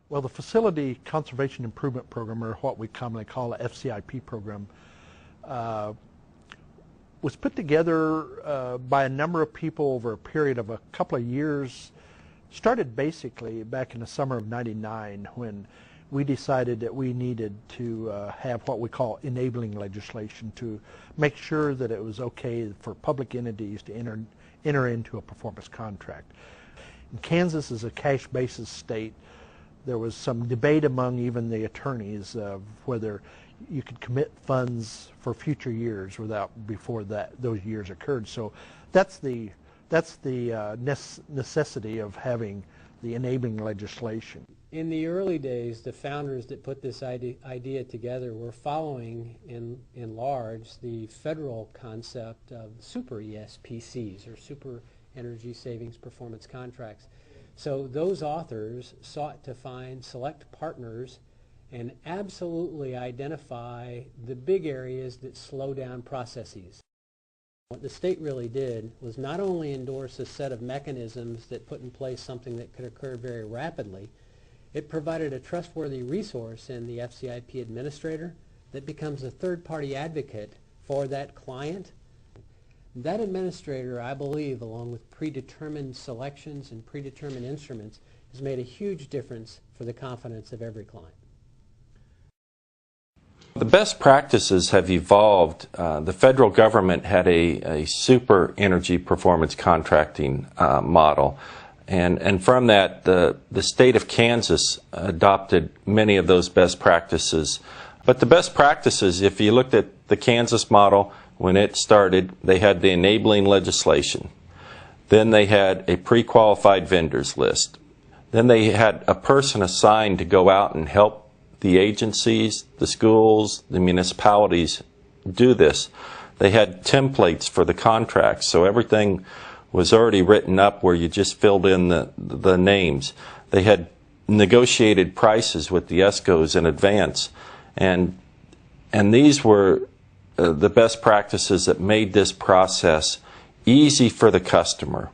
Well, the Facility Conservation Improvement Program, or what we commonly call the FCIP program, was put together by a number of people over a period of a couple of years. Started basically back in the summer of '99 when we decided that we needed to have what we call enabling legislation to make sure that it was okay for public entities to enter into a performance contract. And Kansas is a cash basis state. There was some debate among even the attorneys of whether you could commit funds for future years before those years occurred. So that's the necessity of having the enabling legislation. In the early days, the founders that put this idea together were following in large the federal concept of super ESPCs, or super energy savings performance contracts. So those authors sought to find select partners and absolutely identify the big areas that slow down processes. What the state really did was not only endorse a set of mechanisms that put in place something that could occur very rapidly, it provided a trustworthy resource in the FCIP administrator that becomes a third-party advocate for that client. That administrator, I believe, along with predetermined selections and predetermined instruments, has made a huge difference for the confidence of every client. The best practices have evolved. The federal government had a super energy performance contracting model. And from that, the state of Kansas adopted many of those best practices. But the best practices, if you looked at the Kansas model, when it started, they had the enabling legislation. Then they had a pre-qualified vendors list. Then they had a person assigned to go out and help the agencies, the schools, the municipalities do this. They had templates for the contracts, so everything was already written up where you just filled in the names. They had negotiated prices with the ESCOs in advance, and these were the best practices that made this process easy for the customer.